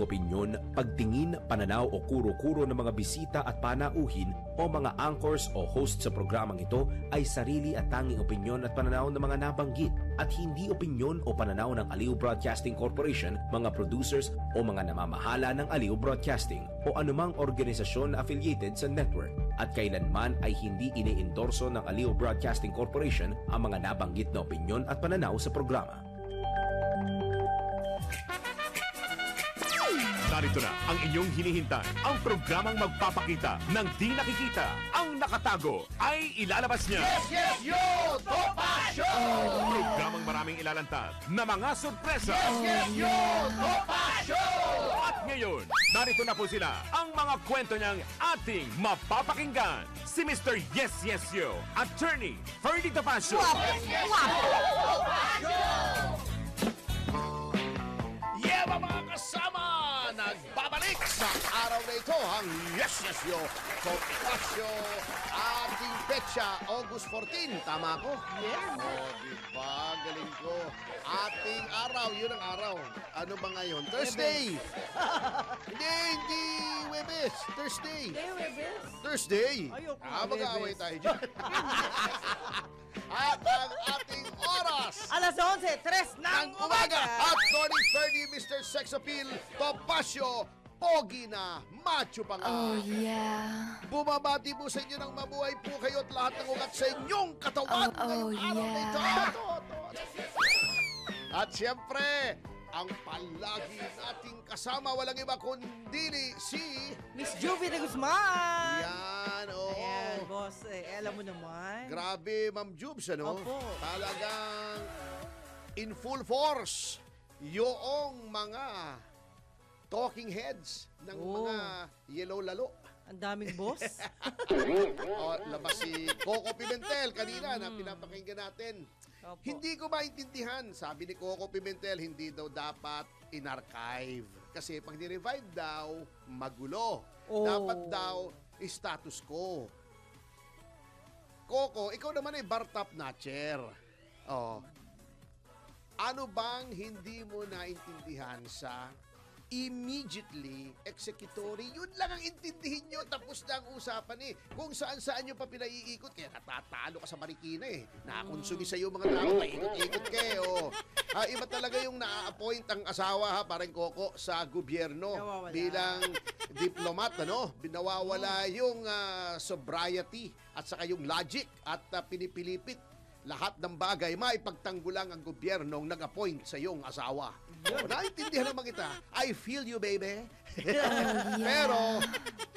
opinyon, pagtingin, pananaw o kuro-kuro ng mga bisita at panauhin o mga anchors o host sa programang ito ay sarili at tanging opinyon at pananaw ng mga nabanggit at hindi opinyon o pananaw ng Aliw Broadcasting Corporation, mga producers o mga namamahala ng Aliw Broadcasting o anumang organisasyon na affiliated sa network at kailanman ay hindi iniendorso ng Aliw Broadcasting Corporation ang mga nabanggit na opinyon at pananaw sa programa. Narito na ang inyong hinihintay, ang programang magpapakita ng di nakikita. Ang nakatago ay ilalabas niya. Yes, yes, yo! Topacio! Programang maraming ilalantad na mga sorpresa. Yes, yes, yo! Topacio! At ngayon, narito na po sila, ang mga kwento niyang ating mapapakinggan. Si Mr. Yes, Yes, Yo, Attorney Ferdy Topacio. Yes, yes, yo! Topacio! Yeah, mga kasama! Nagbabalik sa araw na ito ang Yes, Yes, Yo! Topacio, ating petsa, August 14. Tama ko? Yes. Diba? Galing ko. Ating araw, yun ang araw. Ano ba ngayon? Thursday! Hindi Webes. Thursday. Webes. Thursday. Ayoko, Mag-aaway Webes. tayo dyan. At ang ating oras Alas 11:03 ng umaga. at Tony Ferdy, Mr. Sex Appeal, Topacio, pogi na, macho pa nga. Oh, yeah. Bumabati po sa inyo ng mabuhay po kayo at lahat ng ugat sa inyong katawan ngayong araw na ito. At siyempre, ang palagi nating kasama, walang iba kundi si... Miss Juvie de Guzman. Yan, oo. Ayan, boss. Alam mo naman. Grabe, Ma'am Jubes, ano? Opo. Talagang in full force yung mga talking heads ng mga yellow lalo. Ang daming boss. Labas si Coco Pimentel kanina na pinapakinggan natin. Opo. Hindi ko maintindihan. Sabi ni Coco Pimentel, hindi daw dapat in-archive. Kasi pag ni-revive daw, magulo. Dapat daw status quo. Coco, ikaw naman ay bar top notcher. Ano bang hindi mo naintindihan sa immediately executory? Yun lang ang intindihin nyo. Tapos na ang usapan eh. Kung saan-saan nyo pa pinaiikot. Kaya natatalo ka sa Marikina eh. Nakakonsumi sa'yo mga tao. Paikot-ikot kayo. Iba talaga yung na-appoint ang asawa, parang Coco, sa gobyerno. Nawawala. Bilang diplomat, ano? Nawawala yung sobriety at saka yung logic at pinipilipit lahat ng bagay, maipagtanggulang ang gobyernong nag-appoint sa iyong asawa. Naintindihan naman kita. I feel you, baby. Pero,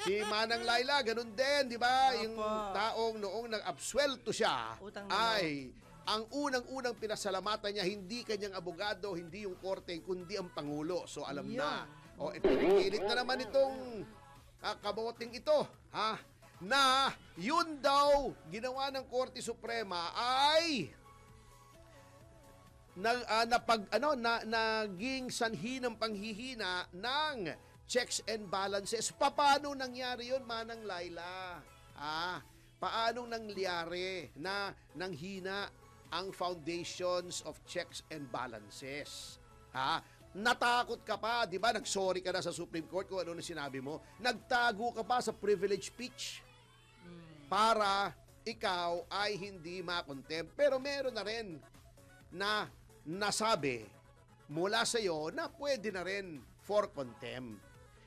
si Manang Laila, ganun din, di ba? Yung taong noong nag-absuelto siya, ay ang unang-unang pinasalamatan niya, hindi kanyang abogado, hindi yung korte, kundi ang Pangulo. So, alam na. Pinipilit na naman itong kaboting ito, ha? Na yun daw ginawa ng Korte Suprema ay naging sanhi ng panghihina ng checks and balances. Paano nangyari yun, Manang Laila? Paano nangyari na nanghina ang foundations of checks and balances? Natakot ka pa, di ba? Nag-sorry ka na sa Supreme Court kung ano na sinabi mo. Nagtago ka pa sa privilege speech para ikaw ay hindi makontempt. Pero meron na rin na nasabi mula sa iyo na pwede na rin for contempt.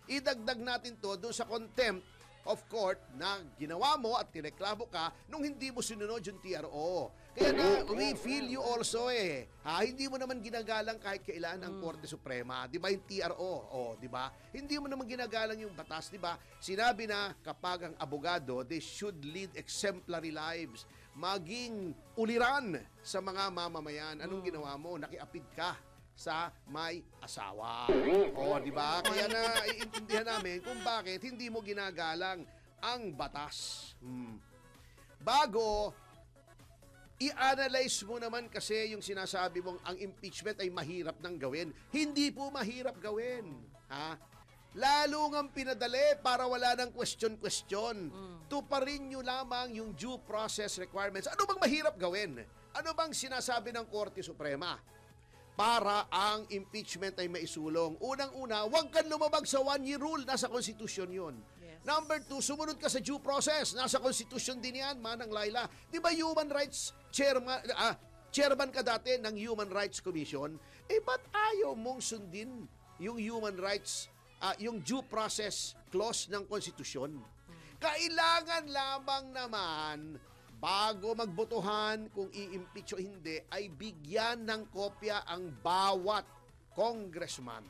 Idagdag natin to doon sa contempt of court na ginawa mo at tireklamo ka nung hindi mo sinunod yung TRO. Kaya na, we feel you also eh. Hindi mo naman ginagalang kahit kailan ang Korte Suprema. Di ba yung TRO? Di ba? Hindi mo naman ginagalang yung batas, di ba? Sinabi na kapag ang abogado, they should lead exemplary lives. Maging uliran sa mga mamamayan. Anong ginawa mo? Nakiapid ka sa may asawa. Di ba? Kaya na iintindihan namin kung bakit hindi mo ginagalang ang batas. Bago i-analyze mo naman kasi yung sinasabi mong ang impeachment ay mahirap nang gawin. Hindi po mahirap gawin. Lalo ngang pinadali para wala ng question-question. Tuparin nyo lamang yung due process requirements. Ano bang mahirap gawin? Ano bang sinasabi ng Korte Suprema? para ang impeachment ay maisulong. Unang-una, huwag kang lumabag sa one-year rule. Nasa konstitusyon yun. Yes. Number 2, sumunod ka sa due process. Nasa konstitusyon din yan, Manang Laila. Di ba human rights chairman ka dati ng Human Rights Commission? Ba't ayaw mong sundin yung human rights, yung due process clause ng konstitusyon? Kailangan lamang naman, bago magbotohan kung i-impeach o hindi, ay bigyan ng kopya ang bawat congressman.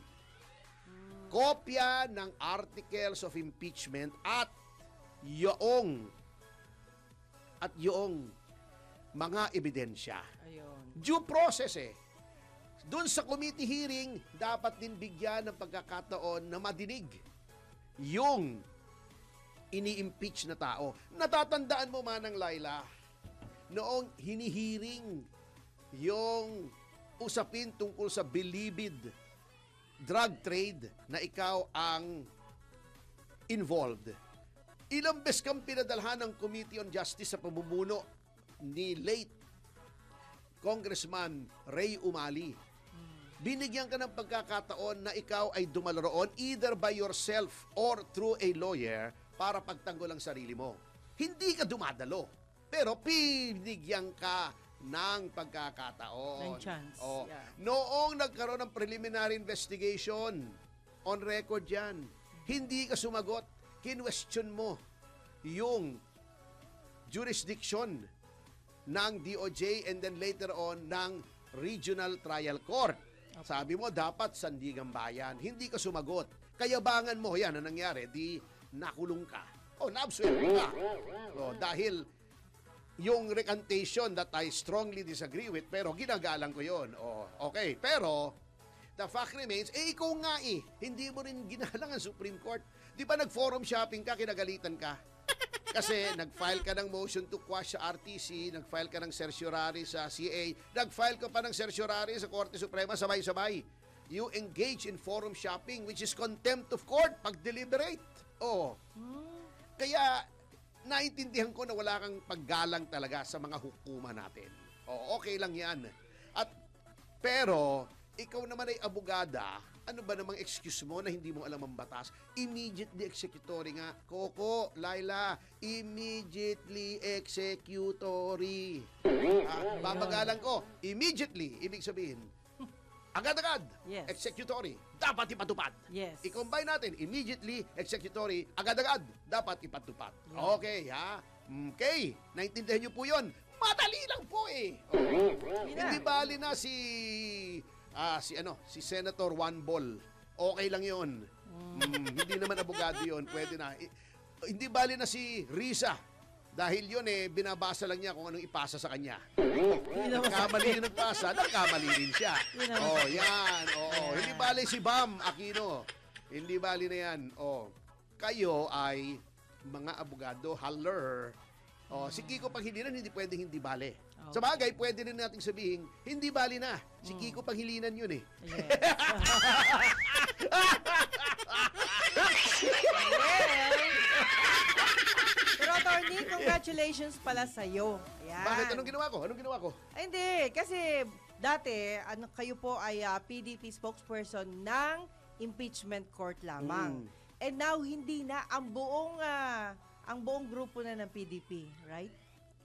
Kopya ng articles of impeachment at yung mga ebidensya. Ayun. Due process Doon sa committee hearing, dapat din bigyan ng pagkakataon na madinig yung ini-impeach na tao. Natatandaan mo, Manang Laila, noong hinihiring yung usapin tungkol sa bilibid drug trade na ikaw ang involved. Ilang beses kang pinadalhan ng Committee on Justice sa pamumuno ni late Congressman Ray Umali. Binigyan ka ng pagkakataon na ikaw ay dumalaroon either by yourself or through a lawyer para pagtanggol ang sarili mo. Hindi ka dumadalo, pero binigyan ka ng pagkakataon. Ng chance. Yeah. Noong nagkaroon ng preliminary investigation, on record yan, hindi ka sumagot, kinwestiyon mo yung jurisdiction ng DOJ and then later on ng Regional Trial Court. Sabi mo, dapat sandigang bayan. Hindi ka sumagot. Kayabangan mo, yan ang nangyari, di nakulong ka. Naabsuelto ka. Dahil yung recantation that I strongly disagree with, pero ginagalang ko yun. Okay. Pero, the fact remains, ikaw nga hindi mo rin ginalang ang Supreme Court. Di ba nag-forum shopping ka, kinagalitan ka? Kasi nag-file ka ng motion to quash sa RTC, nag-file ka ng certiorari sa CA, nag-file ka pa ng certiorari sa Korte Suprema, sabay-sabay. You engage in forum shopping, which is contempt of court, pag-deliberate. Kaya, naintindihan ko na wala kang paggalang talaga sa mga hukuma natin. Okay lang yan. Pero, ikaw naman ay abogada, ano ba namang excuse mo na hindi mo alam ang batas? Immediately executory nga. Coco, Laila, immediately executory. Babagalan ko, immediately, ibig sabihin, agad-agad, Yes. executory, dapat ipatupad. Yes. I-combine natin, immediately, executory, agad-agad, dapat ipatupad. Yeah. Okay, ha? Okay, naintindihan niyo po yun. Madali lang po Hindi bali na si Senator Juan Bol. Okay lang 'yon. Hindi naman abogado 'yon, pwede na. Hindi bali na si Risa. Dahil 'yon binabasa lang niya kung anong ipasa sa kanya. Nagkamali yung nagpasa, nagkamali din siya. Yan. Hindi bali si Bam Aquino. Hindi bali na 'yan. Kayo ay mga abogado, haller. Si Kiko Panghilinan hindi pwedeng hindi bali. Sa bagay, pwede rin nating sabihin, hindi bali na. Si Kiko Panghilinan yun Yes. Pero attorney, congratulations pala sa'yo. Ayan. Bakit? Anong ginawa ko? Ay, hindi. Kasi dati, kayo po ay PDP spokesperson ng impeachment court lamang. And now, hindi na ang buong grupo na ng PDP, right?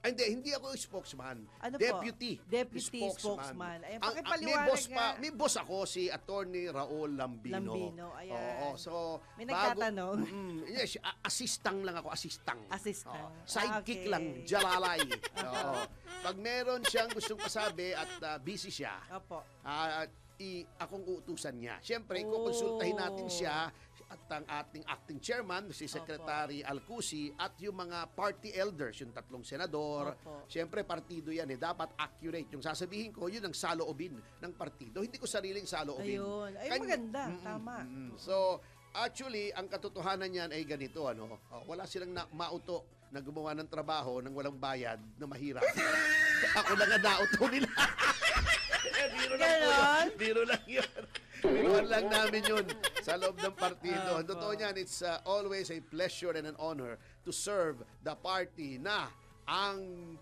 Hindi ako spokesman. Ano Deputy. po? Deputy spokesman. Ayan, May boss pa. May boss ako, si Attorney Raul Lambino. Ayan. So, may nagtatanong. Yes, assistant lang ako, assistant. Okay. Sidekick lang, jalalay. Pag meron siyang gustong pasabi at busy siya, Opo. akong uutusan niya. Siyempre, kukonsultahin natin siya at ang ating acting chairman, si Secretary Alcusi, at yung mga party elders, yung 3 senador. Opo. Siyempre, partido yan. Dapat accurate. Yung sasabihin ko, yun ang saloobin ng partido. Hindi ko sariling saloobin. Ayun. Maganda. Tama. So, actually, ang katotohanan niyan ay ganito. Wala silang mauto na gumawa ng trabaho ng walang bayad na mahirap. Ako na nga nauto nila. Biro lang yun. Biruan lang namin yun sa loob ng partido. Totoo niyan, it's always a pleasure and an honor to serve the party na ang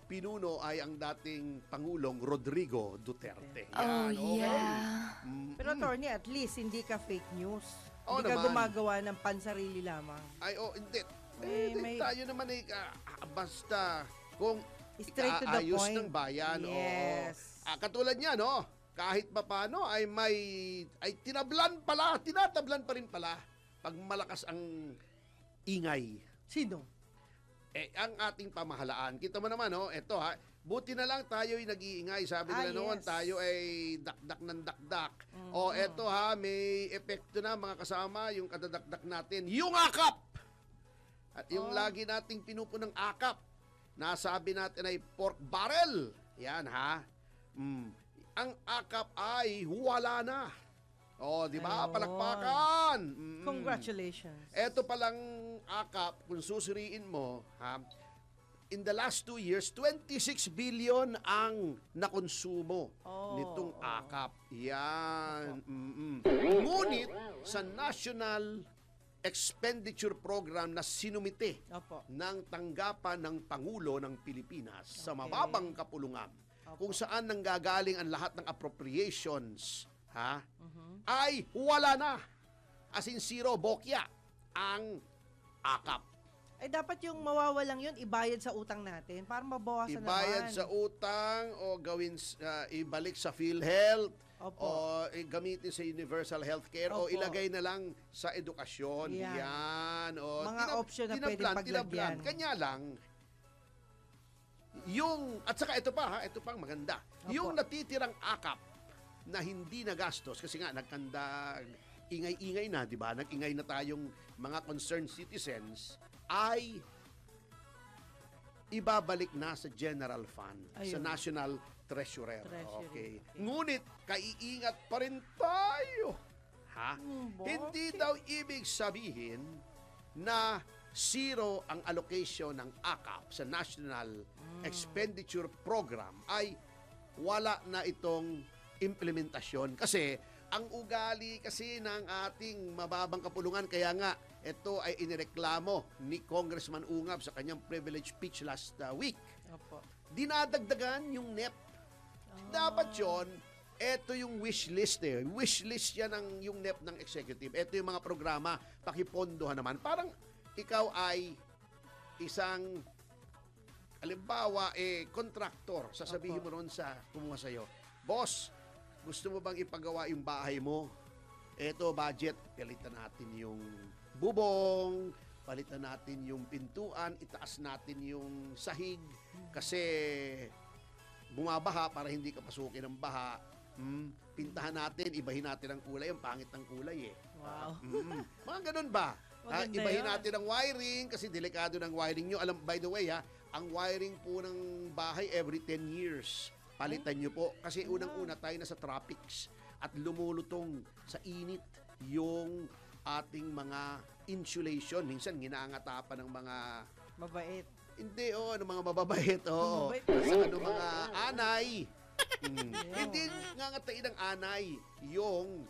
pinuno ay ang dating Pangulong Rodrigo Duterte. Oh, Yan, okay. yeah. Pero attorney, at least hindi ka fake news. Oo Hindi ka naman. gumagawa ng pansarili lamang. Ay, hindi. May- Tayo naman basta kung Straight to the ayos point. ng bayan. Yes. Katulad niya, no? Kahit papano ay tinatablan pa rin pala pag malakas ang ingay. Sino? Ang ating pamahalaan. Kita mo naman, no? Ito buti na lang tayo'y nag-iingay. Sabi nila noon, Yes. tayo ay dakdak ng dakdak. O eto may epekto na mga kasama, yung kadadakdak natin, yung akap! At yung lagi nating pinupunang akap, nasabi natin ay pork barrel. Yan ha. Ang akap ay wala na. Di ba? Ayun. Palakpakan! Congratulations. Eto palang akap, kung susuriin mo, in the last 2 years, 26 billion ang nakonsumo nitong akap. Yan. Ngunit, sa National Expenditure Program na sinumite Opo. ng tanggapan ng Pangulo ng Pilipinas sa mababang kapulungan, kung saan nanggagaling ang lahat ng appropriations, ay wala na. As in zero, bokya ang akap. Dapat yung mawawalang yun, ibayad sa utang natin para mabawasan Ibayad naman. sa utang o ibalik sa PhilHealth Opo. o gamitin sa universal healthcare o Opo. ilagay na lang sa edukasyon. Yan. Yan. Mga option na pwedeng paglagyan. Kanya lang, at saka ito pang maganda. Opo. Yung natitirang akap na hindi nagastos, kasi nga ingay-ingay na, di ba? Nag-ingay na tayong mga concerned citizens, ay ibabalik na sa general fund, sa Ayun. National Treasurer. Treasury. Okay. Ngunit, kaiingat pa rin tayo. Hindi daw ibig sabihin na zero ang allocation ng AKAP sa National Expenditure Program ay wala na itong implementasyon. Kasi ang ugali kasi ng ating mababang kapulungan, kaya nga ito ay inireklamo ni Congressman Ungab sa kanyang privilege speech last week. Opo. Dinadagdagan yung NEP. Dapat yon, ito yung wish list Wish list yan yung NEP ng executive. Ito yung mga programa, pakipondohan naman. Parang ikaw ay isang, halimbawa, contractor. Sasabihin mo noon sa kumuha sa'yo, boss, gusto mo bang ipagawa yung bahay mo? Eto, budget, palitan natin yung bubong, palitan natin yung pintuan, itaas natin yung sahig, kasi bumabaha para hindi ka pasukin ng baha. Pintahan natin, ibahin natin ang kulay, ang pangit ng kulay Wow. Mga ganun ba? Maganda Ibahin yan. natin ang wiring, kasi delikado ng wiring nyo. Alam, by the way, ang wiring po ng bahay every 10 years. Palitan nyo po. Kasi unang-una tayo nasa tropics at lumulutong sa init yung ating mga insulation. Minsan, ginangata pa ng mga... Mabait. Hindi, ng mga mababait. Mababait. Sa mga anay. Hindi ngangatain ng anay yung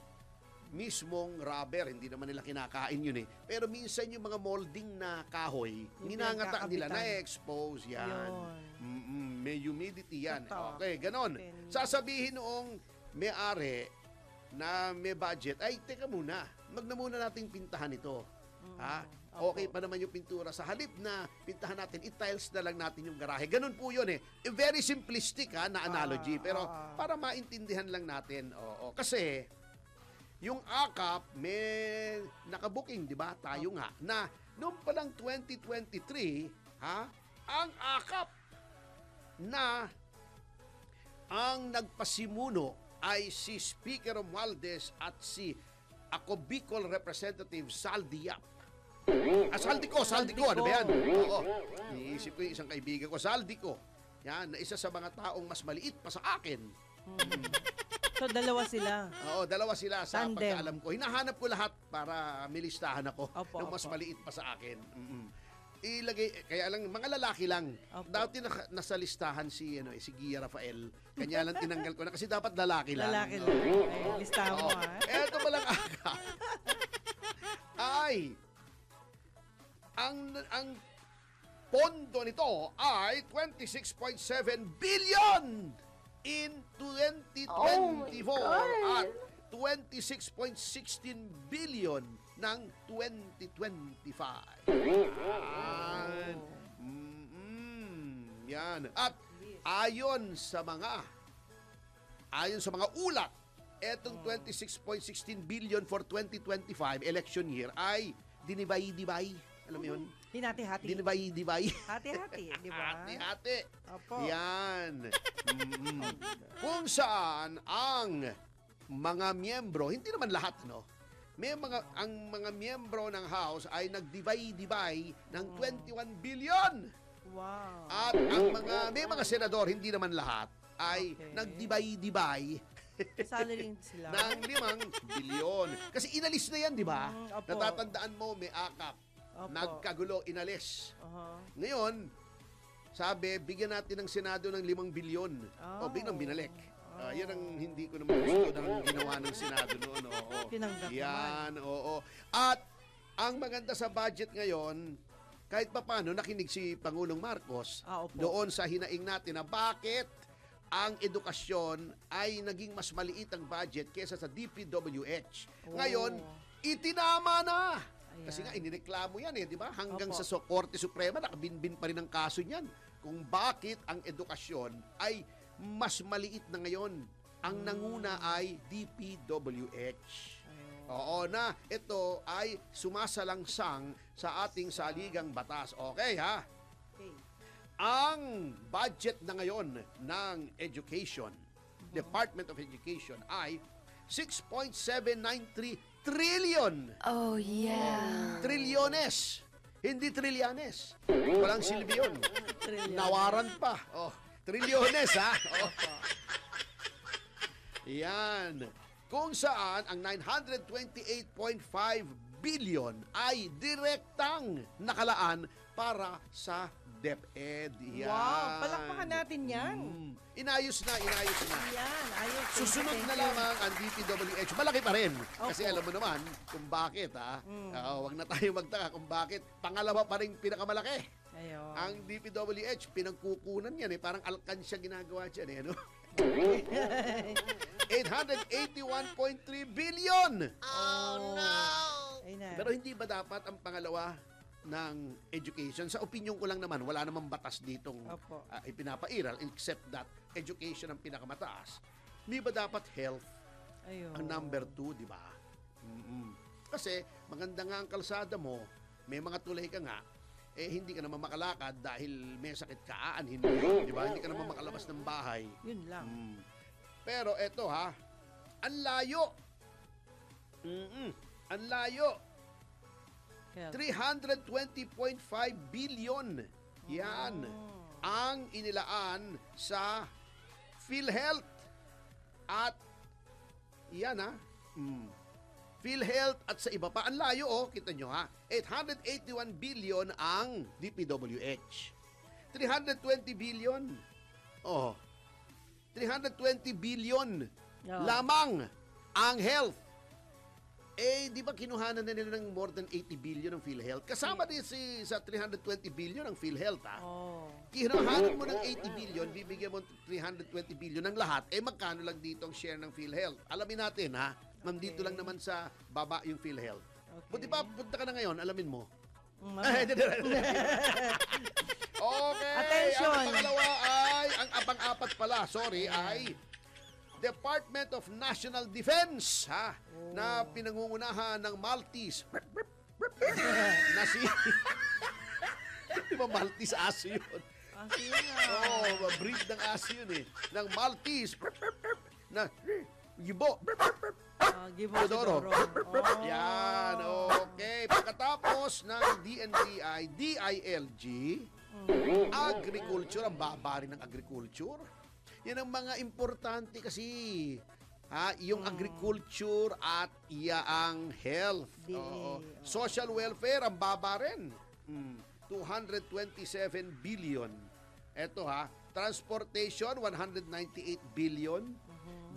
mismong rubber. Hindi naman nila kinakain yun Pero minsan yung mga molding na kahoy, Yung ginangata nila, pinagkakabitan. na-expose yan. May humidity yan. Totoo. Okay, ganon. Sasabihin noong may-ari na may budget, ay, teka muna, magna muna nating pintahan ito. Okay pa naman yung pintura. Sa halip na pintahan natin, i-tiles na lang natin yung garahe. Ganun po yun Very simplistic na analogy. Pero para maintindihan lang natin. Kasi, yung AKAP, may nakabuking, di ba? Tayo nga. Na, noong palang 2023, ang AKAP na ang nagpasimuno ay si Speaker Romualdez at si ako Bicol Representative Saldi Yap. Saldi ko. Ano ba yan? Oo. Iniisip ko yung isang kaibigan ko, Saldi ko. Yan, na isa sa mga taong mas maliit pa sa akin. So, dalawa sila. Oo, dalawa sila sa Tandem. pagkaalam ko. Hinahanap ko lahat para milistahan ako Opo, ng mas opo. maliit pa sa akin. Ilagay, kaya lang, mga lalaki lang. Opo. Dati nasa listahan si Gia Rafael. Kanya lang tinanggal ko na kasi dapat lalaki lang. Lalaki lang. Oo. Ay, listahan mo Eto palang ang pondo nito ay 26.7 billion in 2024 at 26.16 billion ng 2025. Yan. At ayon sa mga ulat, etong 26.16 billion for 2025 election year ay dinibay-dibay. Alam mo yun? Hinati-hati. Dinibay-dibay. Hati-hati, di ba? Hati-hati. Opo. Yan. Kung saan ang mga miyembro, hindi naman lahat, no? Ang mga miyembro ng House ay nagdibay-dibay ng 21 billion. Wow. At may mga senador, hindi naman lahat, ay nagdibay-dibay Salary sila. ng 5 bilyon. Kasi inalis na yan, di ba? Opo. Natatandaan mo, may akap. Opo. Nagkagulo, inalis. Uh-huh. Ngayon, sabi, bigyan natin ng Senado ng 5 bilyon. O, biglang binalik. Yan ang hindi ko naman gusto ng ginawa ng Senado noon. Oo. Tinanggap Yan, oo. At ang maganda sa budget ngayon, kahit papano nakinig si Pangulong Marcos Opo. doon sa hinaing natin na bakit ang edukasyon ay naging mas maliit ang budget kesa sa DPWH. Ngayon, itinama na. Ayan. Kasi nga, inireklamo yan di ba? Hanggang Opo. sa Korte Suprema, nakabinbin pa rin ang kaso niyan. Kung bakit ang edukasyon ay mas maliit na ngayon. Ang nanguna ay DPWH. Oo na, ito ay sumasalangsang sa ating saligang batas. Okay ha? Okay. Ang budget na ngayon ng Education, Department of Education ay 6.793 trillion. Oh, yeah. Trilyones. Hindi trilyanes. Walang silbi yun. Nawaran pa. Oh, trilyones ha. Oh. Yan. Kung saan ang 928.5 billion ay direktang nakalaan para sa DepEd. Yan. Wow, palakpakan natin yan. Inayos na. Yan, ayos. Susunod Thank na you. lamang ang DPWH. Malaki pa rin. Kasi Opo. alam mo naman kung bakit wag na tayo magtaka kung bakit. Pangalawa pa rin pinakamalaki. Ayun. Ang DPWH, pinagkukunan yan Parang alkansya ginagawa dyan ano? 881.3 billion. Oh, no! Ayun na. Pero hindi ba dapat ang pangalawa ng education? Sa opinion ko lang naman, wala namang batas ditong Opo. ipinapairal except that education ang pinakamataas. Hindi ba dapat health Ayun. ang number 2, di ba? Kasi maganda nga ang kalsada mo, may mga tulay ka nga, hindi ka naman makalakad dahil may sakit ka, aanhin mo, di ba? Hindi ka naman makalabas ng bahay. Yun lang. Pero eto ang layo. Ang layo. Kaya, 320.5 billion. Yan. Ang inilaan sa PhilHealth. At yan PhilHealth at sa iba pa. Ang layo kita nyo 881 billion ang DPWH. 320 billion. 320 billion lamang ang health. Di ba kinuhanan na nila ng more than 80 billion ng PhilHealth? Kasama din sa 320 billion ng PhilHealth Kinuhanan mo ng 80 billion, bibigyan mo 320 billion ng lahat, magkano lang dito ang share ng PhilHealth? Alamin natin nandito lang naman sa baba yung PhilHealth. Okay. Buti pa, punta ka na ngayon, alamin mo. Okay. Attention. Ang pangalawa ang pang-apat pala, ay Department of National Defense, na pinangungunahan ng Maltese. Na si... Di ba Maltese aso yun? Aso yun Breed ng aso yun Ng Maltese. Na... Gibo. Gibo Teodoro. siguro. Yan, okay. Pagkatapos ng DNDI, DILG, agriculture, ang baba rin ng agriculture. Yan ang mga importante kasi. Yung agriculture at ang health. Social welfare, ang baba rin. 227 billion. Ito transportation, 198 billion.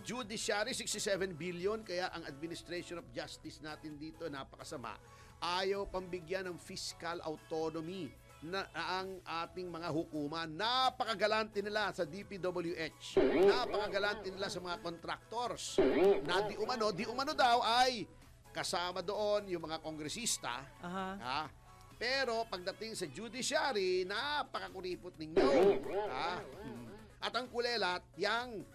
Judiciary, 67 billion. Kaya ang administration of justice natin dito, napakasama. Ayaw pambigyan ng fiscal autonomy na ang ating mga hukuman. Napakagalante nila sa DPWH. Napakagalante nila sa mga contractors. Na di umano daw ay kasama doon yung mga kongresista. Ha? Pero pagdating sa judiciary, napakakuripot ninyo. Ha? At ang kulelat, yang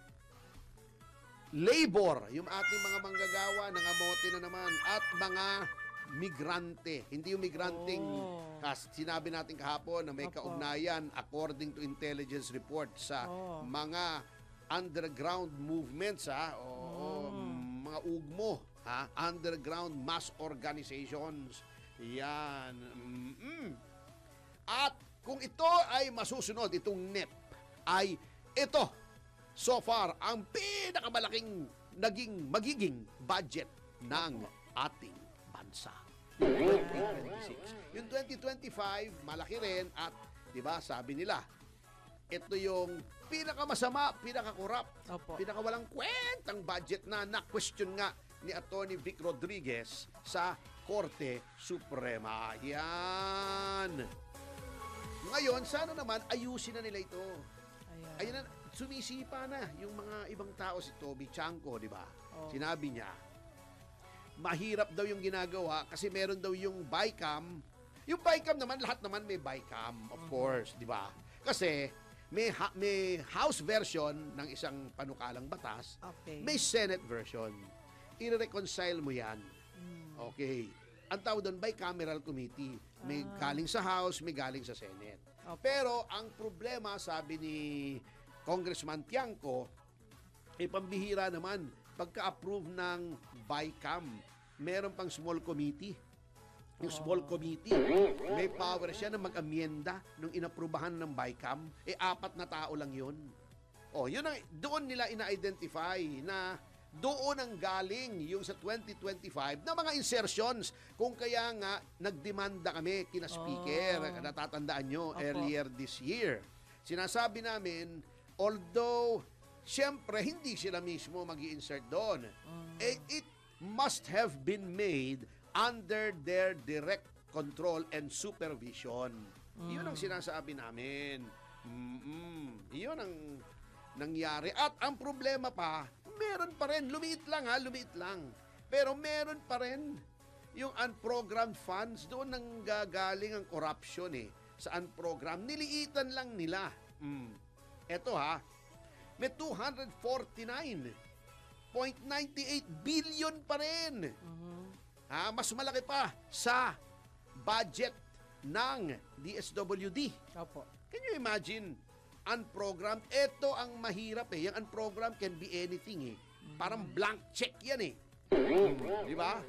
labor, yung ating mga manggagawa, nangamote na naman, at mga migrante. Hindi yung migranteng sinabi natin kahapon na may kaugnayan according to intelligence report sa mga underground movements, mga ugmo, underground mass organizations. Yan. At kung ito ay masusunod, itong NEP, ay ito, so far, ang pinakamalaking magiging budget ng ating bansa. 2026. Yung 2025, malaki rin at, di ba, sabi nila, ito yung pinakamasama, pinakakurap, pinakawalang kwentang budget na question nga ni Attorney Vic Rodriguez sa Korte Suprema. Yan. Ngayon, sana naman ayusin na nila ito. Ayun na, sumisipa na yung mga ibang tao. Si Toby Chanko, di ba? Sinabi niya, mahirap daw yung ginagawa kasi meron daw yung BICAM. Yung BICAM naman, lahat naman may BICAM, of course, di ba? Kasi may House version ng isang panukalang batas, may Senate version. I-reconcile mo yan. Okay. Ang tawag doon, bicameral committee. May galing sa House, may galing sa Senate. Pero ang problema, sabi ni Congressman Tiangco, pambihira naman, pagka-approve ng BICAM, meron pang small committee. Yung small committee, may power siya na mag-amyenda nung inaprubahan ng BICAM. 4 na tao lang yun. Doon nila ina-identify na doon ang galing yung sa 2025 na mga insertions. Kung kaya nga, nagdemanda kami kina Speaker, natatandaan nyo, earlier this year. Sinasabi namin, although, siyempre, hindi sila mismo mag-i-insert doon. It must have been made under their direct control and supervision. Yun ang sinasabi namin. Yun ang nangyari. At ang problema pa, meron pa rin, lumiit lang. Pero meron pa rin yung unprogrammed funds, doon nang gagaling ang corruption sa unprogrammed. Niliitan lang nila. Eto may 249.98 billion pa rin. Mas malaki pa sa budget ng DSWD. Can you imagine? Unprogrammed. Ito ang mahirap Yung unprogrammed can be anything Parang blank check yan Di ba?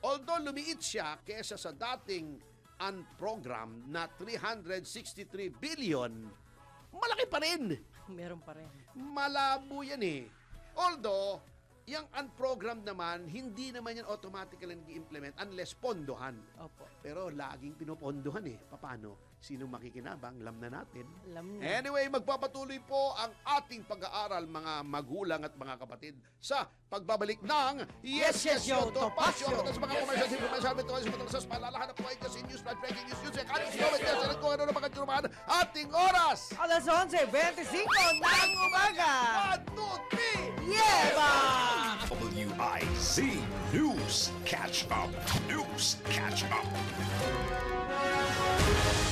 Although lumiit siya kesa sa dating unprogrammed na 363 billion, malaki pa rin. Meron pa rin. Malabo yan Although, yung unprogrammed naman, hindi naman yan automatically nag-implement unless pondohan. Pero laging pinopondohan Paano? Sino makikinabang? Alam na natin. Anyway, magpapatuloy po ang ating pag-aaral, mga magulang at mga kapatid, sa pagbabalik ng Yes, Yes, Yo, Topasyo! At sa mga commercial information, sa palalahan na po ay kasi news, breaking news, news, kung ano na mga turumahan, ating oras! Alas 11:25 ng umaga! 1, 2, 3, Yeba! WIZ News Catch Up. News Catch Up.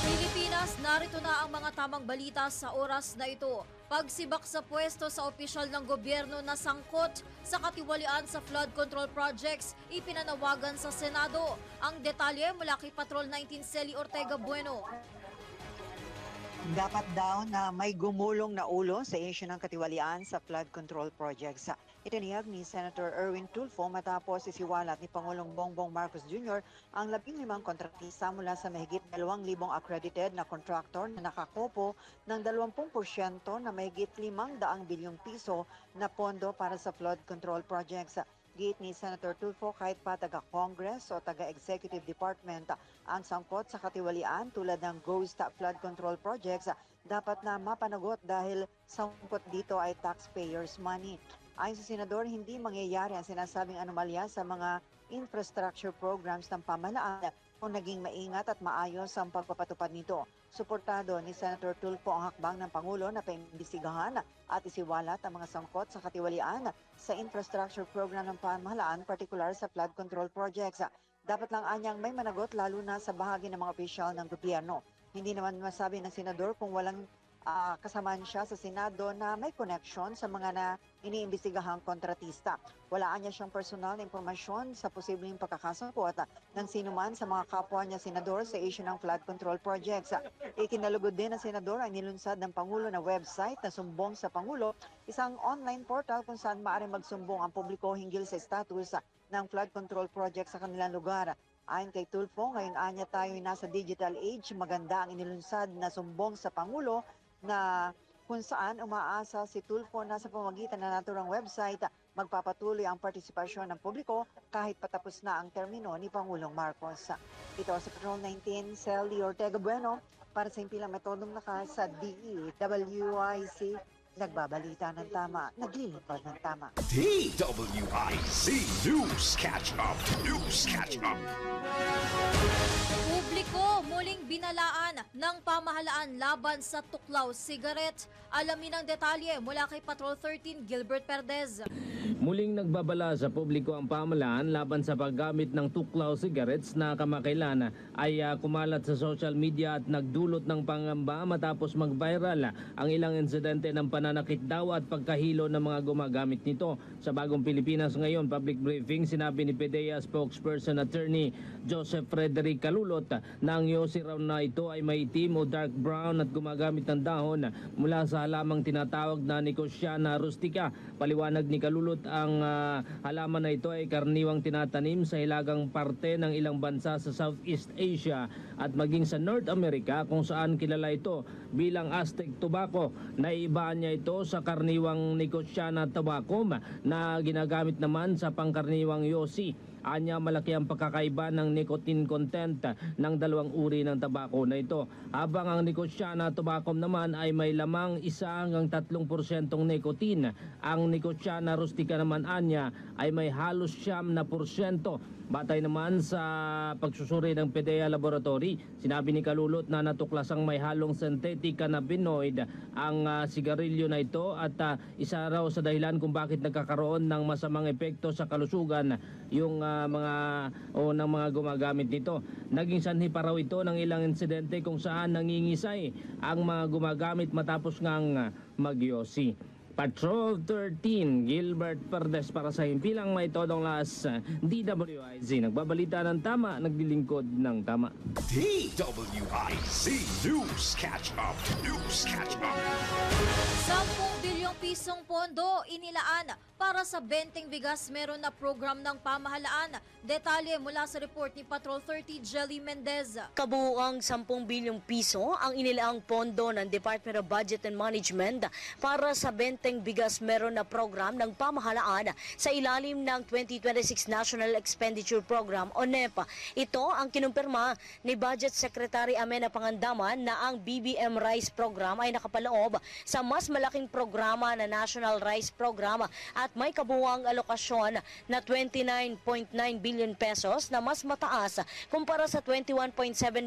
Pilipinas, narito na ang mga tamang balita sa oras na ito. Pagsibak sa pwesto sa opisyal ng gobyerno na sangkot sa katiwalian sa flood control projects, ipinanawagan sa Senado. Ang detalye mula kay Patrol 19 Celi Ortega Bueno. Dapat daw na may gumulong na ulo sa issue ng katiwalian sa flood control projects. Itinihag ni Senator Erwin Tulfo matapos isiwalat ni Pangulong Bongbong Marcos Jr. ang 15 kontratista mula sa mahigit 2,000 accredited na contractor na nakakopo ng 20% na mahigit 500 bilyong piso na pondo para sa flood control projects. Giit ni Senator Tulfo, kahit pa taga-Congress o taga-Executive Department ang sangkot sa katiwalian tulad ng Ghost Flood Control Projects, dapat na mapanagot dahil sangkot dito ay taxpayers' money. Ayon sa Senador, hindi mangyayari ang sinasabing anomalya sa mga infrastructure programs ng pamahalaan kung naging maingat at maayos ang pagpapatupad nito. Suportado ni Senator Tulfo ang hakbang ng Pangulo na paimbestigahan at isiwalat ang mga sangkot sa katiwalian sa infrastructure program ng pamahalaan, partikular sa flood control projects. Dapat lang anyang may managot lalo na sa bahagi ng mga opisyal ng gobyerno. Hindi naman masabi ng senador kung walang kasamaan siya sa Senado na may connection sa mga na iniimbestigahang kontratista. Walaan niya siyang personal na impormasyon sa posibleng pagkakasangkot ng sinuman sa mga kapwa niya senador sa issue ng flood control projects. Ikinalugod din ng senador ang nilunsad ng Pangulo na website na Sumbong sa Pangulo, isang online portal kung saan maaari magsumbong ang publiko hinggil sa status ng flood control project sa kanilang lugar. Ayon kay Tulfo, ngayon anya tayo nasa digital age, maganda ang inilunsad na Sumbong sa Pangulo na kung saan umaasa si Tulfo na sa pamamagitan ng naturang website magpapatuloy ang partisipasyon ng publiko kahit patapos na ang termino ni Pangulong Marcos. Ito sa Patrol 19, Sally Ortega Bueno para sa impilang metodong lakas sa DWIC. Nagbabalita ng tama, naglilingkod ng tama. DWIC News Catch Up. News Catch Up. Publiko muling binalaan ng pamahalaan laban sa tuklaw cigarette. Alamin ang detalye mula kay Patrol 13 Gilbert Perdez. Muling nagbabala sa publiko ang pamahalaan laban sa paggamit ng tuklaw cigarettes na kamakailan ay kumalat sa social media at nagdulot ng pangamba matapos mag-viral ang ilang insidente ng pananakit daw at pagkahilo ng mga gumagamit nito. Sa Bagong Pilipinas ngayon public briefing, sinabi ni PDEA spokesperson attorney Joseph Frederick Kalulot na ang yosi raw na ito ay may itim o dark brown at gumagamit ng dahon mula sa halamang tinatawag na Nicotiana rustica. Paliwanag ni Kalulot, ang halaman na ito ay karaniwang tinatanim sa hilagang parte ng ilang bansa sa Southeast Asia at maging sa North America kung saan kilala ito bilang Aztec tobacco. Naibaan niya ito sa karaniwang Nicotiana tobacco na ginagamit naman sa pangkaraniwang yosi. Anya malaki ang pagkakaiba ng nicotine content ng dalawang uri ng tabako na ito. Habang ang Nicotiana tobacco naman ay may lamang 1 hanggang 3% nicotine. Ang Nicotiana rustica naman anya ay may halos 9%. Batay naman sa pagsusuri ng PDEA Laboratory, sinabi ni Kalulot na natuklasang may halong synthetic cannabinoid ang sigarilyo na ito at isa raw sa dahilan kung bakit nagkakaroon ng masamang epekto sa kalusugan yung ng mga gumagamit nito. Naging sanhi pa raw ito ng ilang insidente kung saan nangingisay ang mga gumagamit matapos ngang magyosi. Patrol 13, Gilbert Perdes para sa himpilang may todong las DWIC. Nagbabalita ng tama, naglilingkod ng tama. DWIC News Catch Up. News Catch Up. 10 bilyong pisong pondo inilaan para sa benteng bigas meron na program ng pamahalaan. Detalye mula sa report ni Patrol 30 Jelly Mendez. Kabuuang 10 bilyong piso ang inilaang pondo ng Department of Budget and Management para sa benteng bigas meron na program ng pamahalaan sa ilalim ng 2026 National Expenditure Program o NEP. Ito ang kinumpirma ni Budget Secretary Amena Pangandaman na ang BBM Rice Program ay nakapaloob sa mas malaking programa na National Rice Program at may kabuuang alokasyon na 29.9 billion pesos na mas mataas kumpara sa 21.7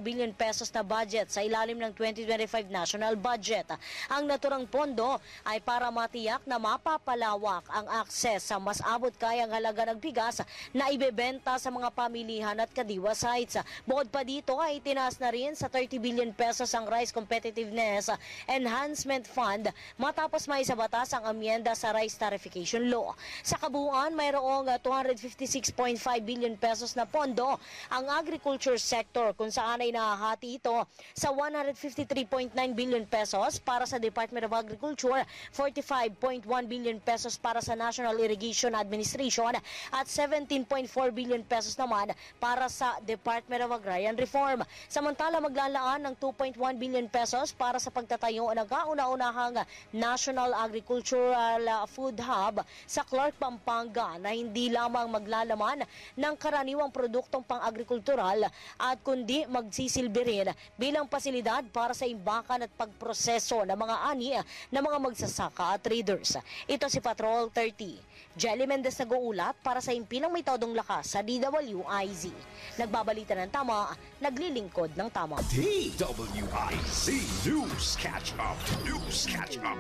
billion pesos na budget sa ilalim ng 2025 National Budget. Ang naturang pondo ay para matiyak na mapapalawak ang akses sa mas abot kayang halaga ng bigas na ibebenta sa mga pamilihan at kadiwa sites. Bukod pa dito ay itinaas na rin sa 30 billion pesos ang Rice Competitiveness Enhancement Fund matapos maisabatas ang amyenda sa Rice Tarification Law. Sa kabuuan, mayroong 256.5 billion pesos na pondo ang agriculture sector kung saan ay nahahati ito sa 153.9 billion pesos para sa Department of Agriculture, 45.1 billion pesos para sa National Irrigation Administration at 17.4 billion pesos naman para sa Department of Agrarian Reform. Samantala maglalaan ng 2.1 billion pesos para sa pagtatayo ng kauna-unahang National Agricultural Food Hub sa Clark, Pampanga na hindi lamang maglalaman ng karaniwang produktong pang-agrikultural at kundi magsisilbi rin bilang pasilidad para sa imbakan at pagproseso ng mga ani ng mga magsasaka at traders. Ito si Patrol 30. Jelly Mendez nag-uulat para sa impilang may todong lakas sa DWIZ. Nagbabalita ng tama, naglilingkod ng tama. DWIZ News Catch Up. News Catch Up.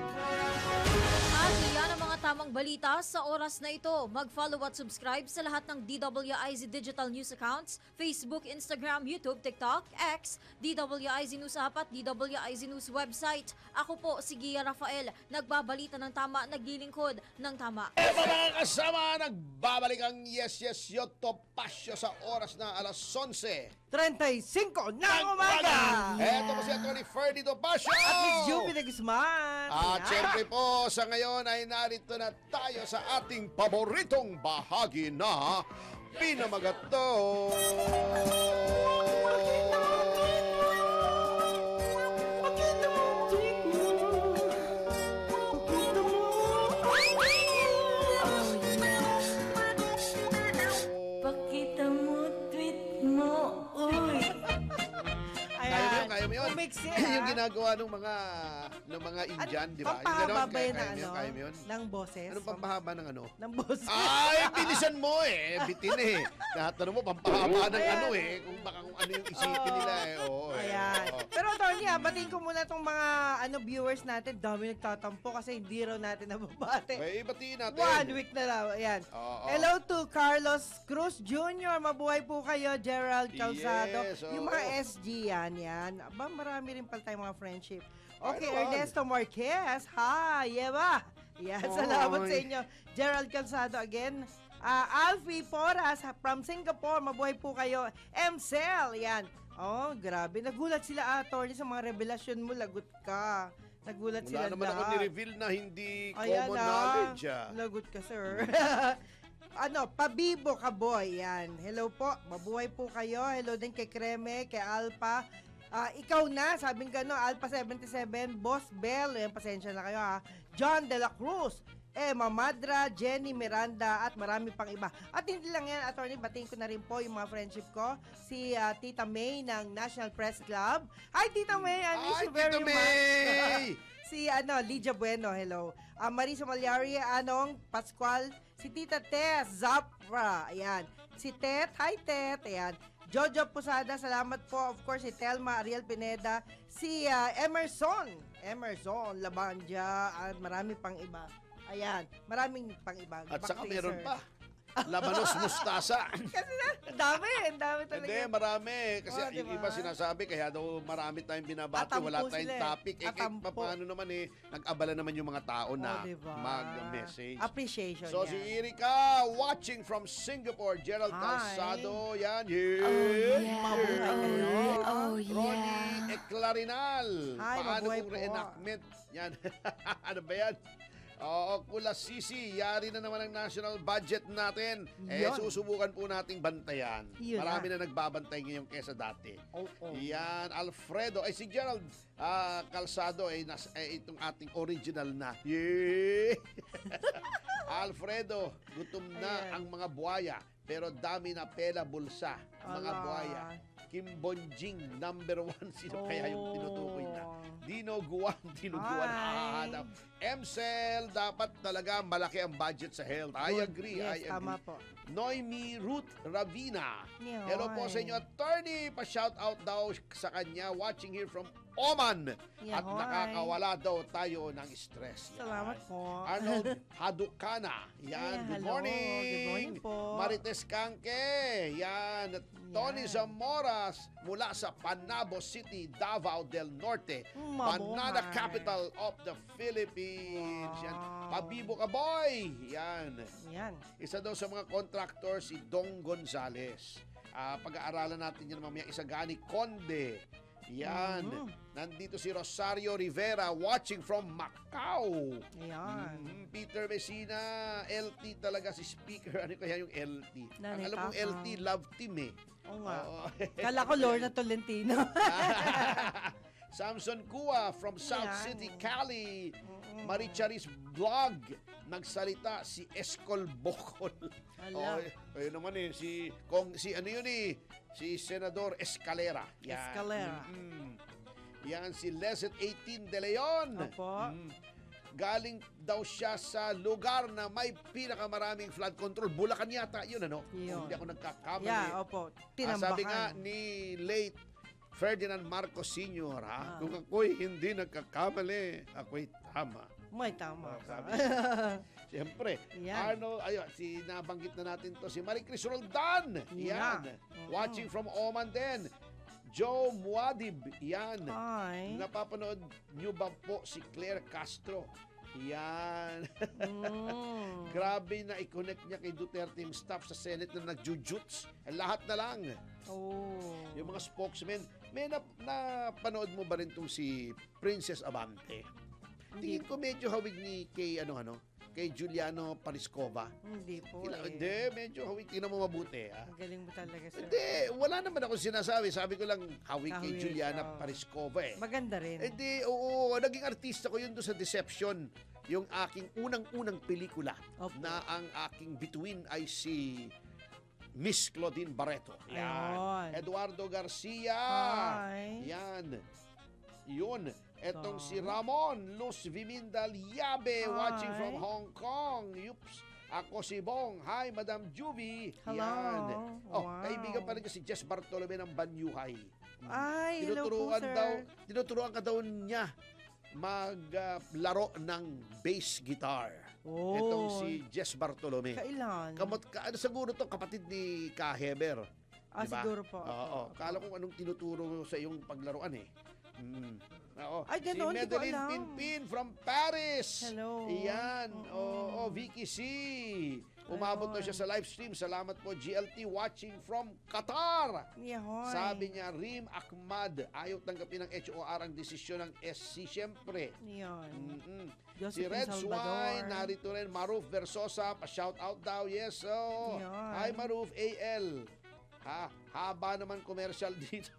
At iyan ang mga tamang balita sa oras na ito. Mag-follow at subscribe sa lahat ng DWIZ Digital News accounts, Facebook, Instagram, YouTube, TikTok, X, DWIZ News App at DWIZ News website. Ako po si Gia Rafael, nagbabalita ng tama, naglilingkod ng tama. Mga kasama, nagbabalik ang Yes Yes Yo Topasyo sa oras na alas 11:35 ng umaga. Eto po si Atty. Ferdy Topasyo. At Miss Juby de Guzman. At syempre po, sa ngayon ay narito na tayo sa ating paboritong bahagi na Pinamagato. Kaya mo yun? Yung ginagawa ng mga Indian, di ba? Pampahaba ba yun Kaya ng kaya mo yun? ng boses? Anong pampahaba ng ano? Ng boses. Ay, bilisan mo eh. Bitin eh. Natanong mo, pampahaba ng ano eh. Kung baka kung ano yung isipin nila eh. Oo, Ayan. Oo. Pero Tony, batiin ko muna itong mga viewers natin. Dami nagtatampo kasi hindi raw natin nababate. Ay, batiin natin. 1 week na lang. Ayan. Oo. Hello to Carlos Cruz Jr. Mabuhay po kayo. Gerald Calzado. Yes, oo. Yung mga SG yan. Aba, marami rin pala tayong mga friendship. Okay, Ay, naman. Ernesto Marquez. Hi, Yeva. Yan, Oy. salamat sa inyo. Gerald Calzado again. Alfie Poras from Singapore. Mabuhay po kayo. MCL. Yan. Oh, grabe. Nagulat sila, attorney, sa mga revelasyon mo. Lagot ka. Nagulat Wala sila naman ako lahat. ni-reveal na hindi Ayan common na. knowledge. Lagot ka, sir. Pabibo ka, boy. Yan. Hello po. Mabuhay po kayo. Hello din kay Kreme, kay Alpha. Ikaw na, sabing gano, Alpha 77, Boss Bell. Yan, pasensya na kayo, ha. John De La Cruz. Emma Madra, Jenny Miranda, at marami pang iba. At hindi lang yan, attorney, batiin ko na rin po yung mga friendship ko. Si Tita May ng National Press Club. Hi, Tita May! I miss you very Tita May! much. Si Lydia Bueno, hello. Marisa Malyari, Anong Pascual. Si Tita Tess Zapra, ayan. Si Tet, hi Tet, ayan. Jojo Posada, salamat po. Of course, si Telma Ariel Pineda. Si Emerson Labandia, at marami pang iba. Ayan, maraming pang iba. At Back saka to you, meron sir. pa. Labanos Mustasa. Kasi ang dami talaga. Hindi, marami. Kasi Oh, yung diba? iba sinasabi, kaya daw marami tayong binabati, Atampo wala tayong sila eh. topic. Atampo. Paano naman nag-abala naman yung mga tao na diba? mag-message. Appreciation So, yan. si Erika, watching from Singapore. Gerald Hi. Calzado, yan. Mabuhay kayo. Ronnie Eclarinal. Hi, Paano mabuhay kung po. reenactment? Yan. Ano ba yan? Oo, Kula Sisi, yari na naman ang national budget natin. Yun. Susubukan po nating bantayan. Yun Marami na. na nagbabantay ngayon kesa dati. Oh. Yan, Alfredo. Si Gerald Calzado itong ating original na. Yeah. Alfredo, gutom na Ayan. ang mga buhaya, pero dami na pela bulsa. Mga Ala. buhaya. Kim Bonjing, number 1. Sino kaya yung tinutukoy na? Oh. Dinuguan. Hi. MCL, dapat talaga malaki ang budget sa health. I agree, Yes, I agree. tama po. Noemi Ruth Ravina. Yoy. Hello po sa inyo, attorney. Pa-shout out daw sa kanya, watching here from Oman. At Yoy. nakakawala daw tayo ng stress. Yan. Salamat po. Arnold Hadukana. Yan, good Hello. morning. Good morning po. Marites Canque. Yan. At Tony Zamoras mula sa Panabo City, Davao del Norte. Mabuhay. Banana capital of the Philippines. Yan. Wow. Pabibo ka, boy. Yan. Yan. Isa daw sa mga contractor si Dong Gonzales. Pag-aaralan natin yan mamaya. Isagani Conde. Yan. Nandito si Rosario Rivera watching from Macau. Ayan. Peter Messina, LT talaga si speaker. Ano kaya yung LT? Ang Nanay alam mong Takang. LT, love team eh. Oo nga. Oo. Kala ko Lorna Tolentino. Samson Kua from South Yan. City, Cali. Maricharis Vlog. Nagsalita si Escol Bocol. Ala. Ayun naman eh. Si Senador Escalera. Yan. Escalera. Yan si Leset 18 De Leon. Opo. galing daw siya sa lugar na may pinakamaraming flood control. Bulacan yata yun, ano? Yun. Kung hindi ako nagkakamali. Yeah, opo. Sabi nga Tinambakan. ni late Ferdinand Marcos Sr., kung ako'y hindi nagkakamali, ako'y tama. May tama ka. Sabi Siyempre, Yan. nabanggit na natin to si Marie Cris Roldan. Yan. Watching from Oman din. Joe Muadib. Yan. Ay. Napapanood nyo ba po si Claire Castro? Yan. Grabe na i-connect niya kay Duterte yung staff sa Senate na nagjujuts. Lahat na lang. Yung mga spokesmen. May napanood mo ba rin itong si Princess Abante? Tingin ko medyo hawig ni kay Giuliano Pariscova. Hindi po Hindi, medyo hawig. Tingnan mo mabuti. Ang galing mo talaga, sir. Hindi, wala naman ako sinasabi. Sabi ko lang hawig kay Hawig, Giuliana oo. Pariscova eh. Maganda rin. Hindi, oo. Naging artista ko yun doon sa Deception. Yung aking unang-unang pelikula Opo. na ang aking bituin ay si Miss Claudine Barreto. Yan. Ayun. Eduardo Garcia. Ay. Yan. Yun. Etong si So. Ramon Luz Vimindal Yabe watching from Hi. Hong Kong. Yups. Ako si Bong. Hi, Madam Juvie. Hello. Yan. Oh, Wow. kaibigan pa rin si Jess Bartolome ng Banyuhay. Ay, hello po, sir. Tinuturuan ka daw niya maglaro ng bass guitar. Oh. Itong si Jess Bartolome. Kailan? Ano siguro to kapatid ni Ka Heber. Diba? Siguro po. Oo. Kala ko anong tinuturo sa iyong paglaruan eh. Oo. Ay, Si ganun, hindi ko Madeline alam. Pinpin from Paris. Hello. Iyan. Oo, Vicky C. Umabot daw siya sa live stream. Salamat po, GLT, watching from Qatar. Yahoy. Sabi niya, Rim Ahmad, ayaw tanggapin ng HOR ang desisyon ng SC, syempre. Yun. Si Josephine Red Salvador. Swine, narito rin, Maruf Versosa, pa-shout out daw, yes, so. Yan. Hi, Maruf AL. Haba naman commercial dito.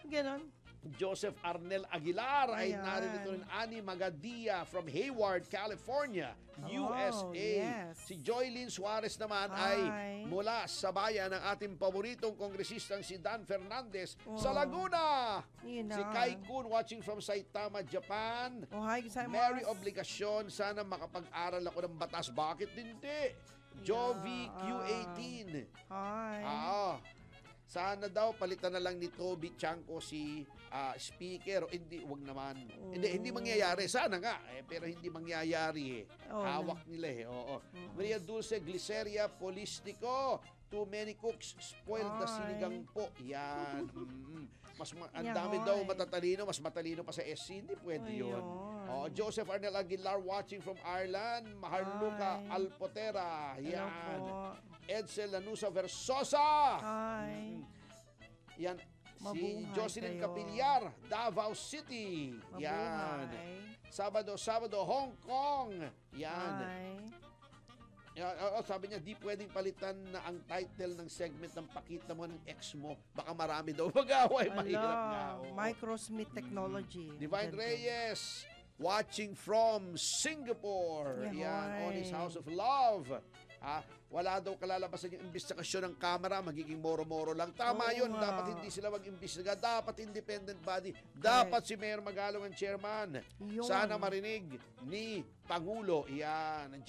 Ganon. Joseph Arnel Aguilar ay Ayan. narito rin. Ani Magadia from Hayward, California, USA. Yes. Si Joylyn Suarez naman Hi. ay mula sa bayan ng ating paboritong kongresistang si Dan Fernandez sa Laguna. Yun Si na. Kai Kun watching from Saitama, Japan. Hi, Gusay Mary Obligasyon, sana makapag-aral ako ng batas. Bakit hindi? Jovi Q18. Hi. Sana daw palitan na lang ni Toby Chanko si speaker. Hindi, wag naman. Hindi mangyayari. Sana nga, pero hindi mangyayari eh. Hawak nila eh. Oo. Maria Dulce Gliceria Polistico. Too many cooks spoiled the sinigang po. Yan. Ang dami daw matatalino, mas matalino pa sa SC. Hindi pwede yun. Joseph Arnel Aguilar watching from Ireland. Maharluka Alpotera. Yan. Edsel Lanusa Versosa. Hi. Yan. Si Mabuhay Jocelyn kayo. Capillar, Davao City. Yan. Sabado, Hong Kong. Yan. Sabi niya, di pwedeng palitan na ang title ng segment ng pakita mo ng ex mo. Baka marami daw mag-away. Mahirap nga. Microsmith Technology. Divine Reyes, watching from Singapore. Yan, on his House of Love. Wala daw kalalabasan yung imbestigasyon ng kamera, magiging moro-moro lang. Tama yun, dapat hindi sila mag-imbestiga, dapat independent body, dapat si Mayor Magalong ang chairman. Sana marinig ni Pangulo. Yan,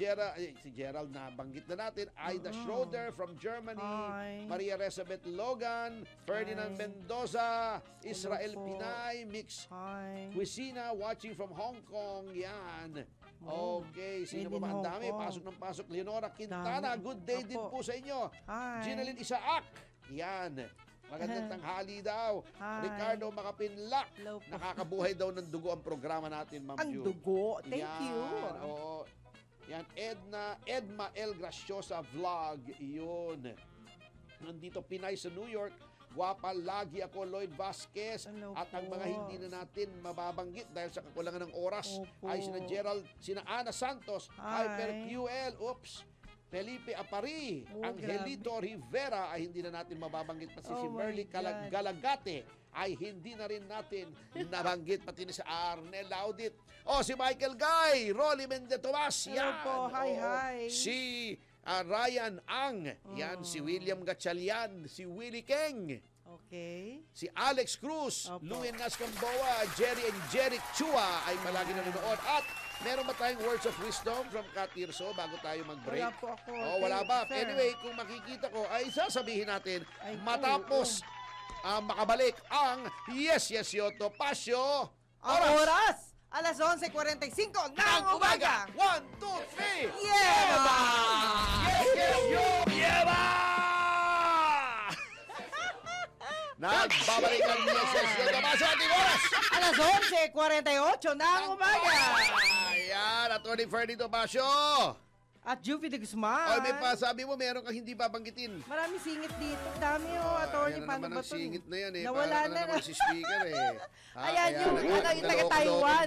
si Gerald na banggit na natin, Aida Schroeder from Germany, Maria Elizabeth Logan, Ferdinand Mendoza, Israel Pinay, Mix Cuisina, watching from Hong Kong. Yan. Okay, sino ba? Ang dami, pasok ng pasok. Leonora Quintana, good day din po sa inyo. Ginalyn Isaac, yan. Magandang tanghali daw. Ricardo Makapinlak, nakakabuhay daw ng dugo ang programa natin, Ma'am Ju. Ang dugo, thank you. Oo. Yan, Edma L. Graciosa Vlog, yun. Nandito Pinay sa New York. Guwapa lagi ako, Lloyd Vasquez. At ang mga hindi na natin mababanggit dahil sa kakulangan ng oras ay sina Gerald, sina Ana Santos, Hyper QL, Felipe Apari, Angelito Rivera ay hindi na natin mababanggit, pati si Merly Galagate ay hindi na rin natin nabanggit, pati ni si Arnel Laudit. Si Michael Guy, Rolly Mende Tomas, yan. Hi. Si Ryan Ang, yan, si William Gatchalian, si Willie Keng. Okay. Si Alex Cruz, Opo. Louie Nascamboa, Jerry and Jeric Chua ay palagi nanonood. At meron ba tayong words of wisdom from Kat Tirso bago tayo mag-break? Wala po ako. Oh, wala Okay, ba? sir. Anyway, kung makikita ko, ay sasabihin natin, Ay, matapos makabalik ang Yes, Yes, Yoto Pasyo. Ang oras, alas 11:45 ng umaga. 1, 2, 3. Yeah! Yes, yes, yo! Yeba! Nagbabalik ang Yes, Yes, Yoto Pasyo ating oras. Alas 11:48 ng umaga. Ayan, Atty. Ferdinand Topacio. At Juvie de Guzman. O, may pasabi mo, meron kang hindi babanggitin. Maraming singit dito. Dami attorney. Ayan na Paano naman ba ang ito? singit na yan eh. Nawala Para ka na. naman si speaker eh. Ayan yung, yung taga-Taiwan.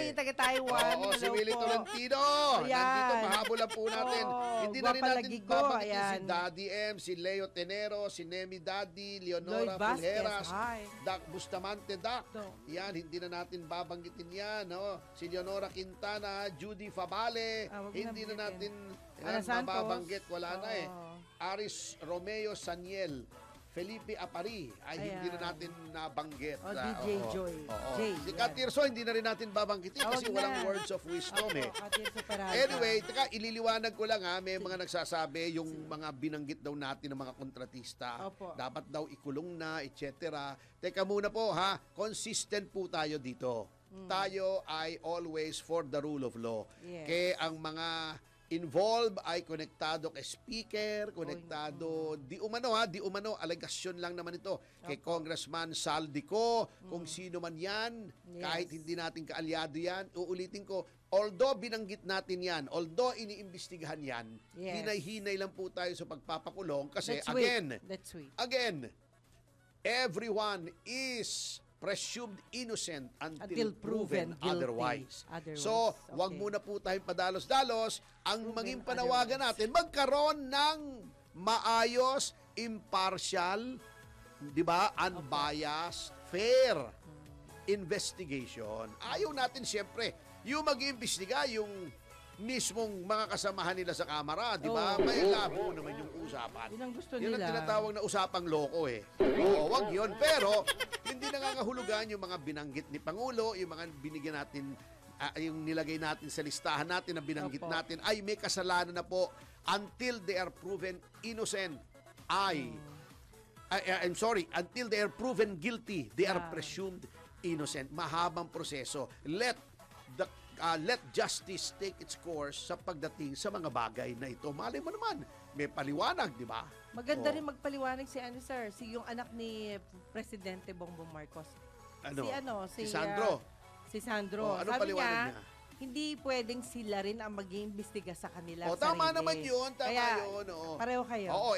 Yung taga-Taiwan. Oo, si Hello Willie po. Tolentino. Ayan. Nandito, mahabulan po natin. Oo, Hindi na rin gwapa natin lagi ko. babanggitin si Ayan. Daddy M, si Leo Tenero, si Nemi Daddy, Leonora Lloyd Vasquez. Fulgeras, Hi. Dak Bustamante Dak. Ito. Yan, hindi na natin babanggitin yan. No? Si Leonora Quintana, Judy Fabale, Wag hindi na banggitin. natin Ana Santos. mababanggit. Wala na eh. Oo. Aris Romeo Saniel, Felipe Apari ay hindi Ayan. na natin nabanggit. O, DJ oo. Joy. Oo. Jay, Si yan. Kat Tirso, hindi na rin natin babanggitin Wag kasi na. walang words of wisdom eh. Katir Superada. Anyway, teka, ililiwanag ko lang ha, may mga nagsasabi yung mga binanggit daw natin ng mga kontratista. Opo. Dapat daw ikulong na, etc. Teka muna po ha, consistent po tayo dito. Tayo ay always for the rule of law. Yes. Kaya ang mga involved ay konektado kay speaker, konektado, di umano, alegasyon lang naman ito. Kay Congressman Saldico, kung sino man yan, Yes. kahit hindi natin kaalyado yan, uulitin ko, although binanggit natin yan, although iniimbestigahan yan, Yes. hinay-hinay lang po tayo sa pagpapakulong kasi Let's again, wait. Let's wait. again, everyone is presumed innocent until proven guilty. otherwise. Otherwise, So, wag okay. muna po tayong padalos-dalos. Ang Proven maging panawagan natin, magkaroon ng maayos, impartial, di ba, unbiased, fair investigation. Ayaw natin siyempre, yung mag-iimbestiga, yung mismong mga kasamahan nila sa kamera, di ba? Oo. May labo naman yung usapan. Yun ang gusto Yun ang nila. tinatawag na usapang loko eh. Oo, wag yun. Pero, hindi nangangahulugan yung mga binanggit ni Pangulo, yung mga binigyan natin, yung nilagay natin sa listahan natin na binanggit Opo. natin, ay may kasalanan na po until they are proven innocent. I'm sorry, until they are proven guilty, they are Yeah. presumed innocent. Mahabang proseso. Let justice take its course sa pagdating sa mga bagay na ito. Malay mo naman, may paliwanag, di ba? Maganda Oo. rin magpaliwanag si sir, yung anak ni Presidente Bongbong Marcos. Si Sandro. Si Sandro. Oh, ano Sabi paliwanag niya? hindi pwedeng sila rin ang mag-iimbestiga sa kanila. O, tama sarili. naman yun, tama Kaya, yun. Oo. pareho kayo. Oo,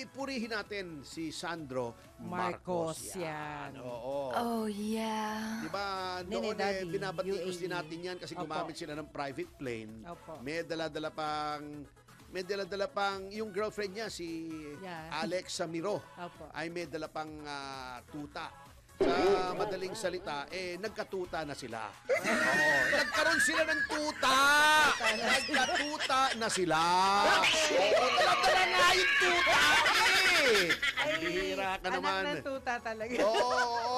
purihin natin si Sandro Marcos. yan. Oo. Oh, yeah. Di ba, Nene noon Daddy, binabatikos UAE. din natin yan kasi Opo. gumamit sila ng private plane. Opo. May dala-dala pang yung girlfriend niya, si Yan. Alex Samiro, Opo. ay may dala pang tuta. Sa madaling salita, nagkatuta na sila. Oo. Nagkaroon sila ng tuta! Nagkatuta na sila! Oo, dala-dala nga yung tuta eh! Ang bihira ka naman. Anak ng tuta talaga. Oo.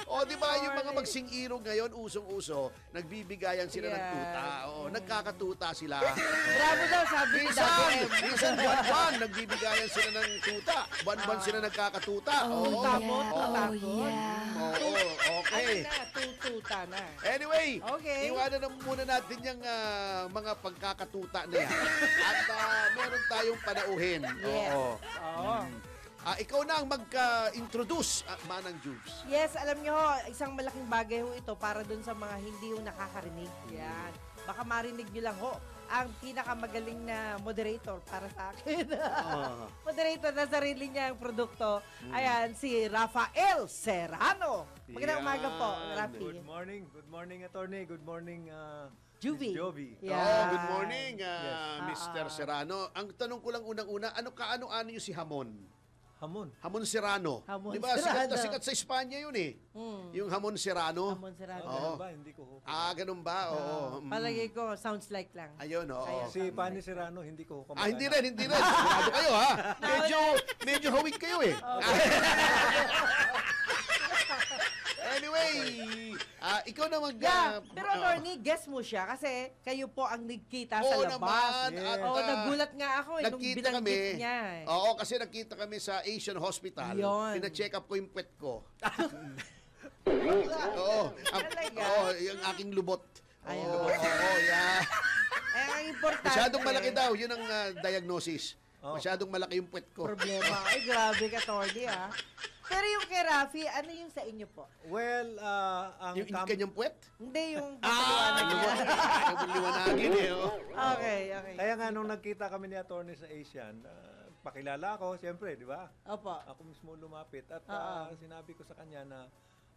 O, di ba, yung mga magsing-irog ngayon, usong-uso, nagbibigayan sila ng Yeah. tuta. Oo, nagkakatuta sila. Bravo daw, sabi ni Daddy M. Minsan buwan-buwan, nagbibigayan sila ng tuta. Buwan-buwan sila nagkakatuta. Oo. Tapos, Oh, tapos. yeah. Oo, okay. Ano na, tututa na. Anyway, Okay. iwanan na muna natin yung mga pagkakatuta na yan. At meron tayong panauhin. Yes. Oo. Oo. Ikaw na ang magka-introduce, Manang Jubes. Yes, alam nyo, isang malaking bagay ho ito para dun sa mga hindi ho nakakarinig. Yan. Baka marinig nyo lang ho ang pinakamagaling na moderator para sa akin. Moderator na sarili niya ang produkto. Ayan, si Rafael Serrano. Magandang umaga po, Rafi. Good morning, attorney. Good morning, Juvie. Miss Jovi. Yeah. Good morning, Yes. Mr. Serrano. Ang tanong ko lang unang-una, ano yung si Hamon? Hamon. Hamon Serrano. Hamon Di ba? Serrano. Sikat sa Espanya yun eh. Yung Hamon Serrano. Hamon Serrano. Oo. Ba, hindi ko ho. Ganun ba? Oo. Palagay ko, sounds like lang. Ayun, oo. Kaya- Si Pani Serrano, hindi ko ho kamag-anak. Hindi rin. Sigurado kayo, ha? Medyo hawig kayo, eh. Anyway, ikaw na Pero attorney, guess mo siya kasi kayo po ang nagkita sa Oo labas. naman. Yes. At, Oo, nagulat nga ako nung nagkita binanggit kami. niya. Oo, kasi nagkita kami sa Asian Hospital. Yun. Pina-check up ko yung puwet ko. Oo. Talaga? Yung aking lubot. Ay, Oo, yeah. Eh, ang importante. Masyadong malaki daw. Yun ang diagnosis. Oh. Masyadong malaki yung puwet ko. Problema. Ay, grabe ka, Tordy, ah. Pero yung kay Rafi, ano yung sa inyo po? Well, ang Yung kanyang puwet? Hindi, yung Ayaw mo liwanagin eh. Oh. Okay. Kaya nga nung nagkita kami ni attorney sa Asian, pakilala ako, siyempre, di ba? Opo. Ako mismo lumapit at Oo. sinabi ko sa kanya na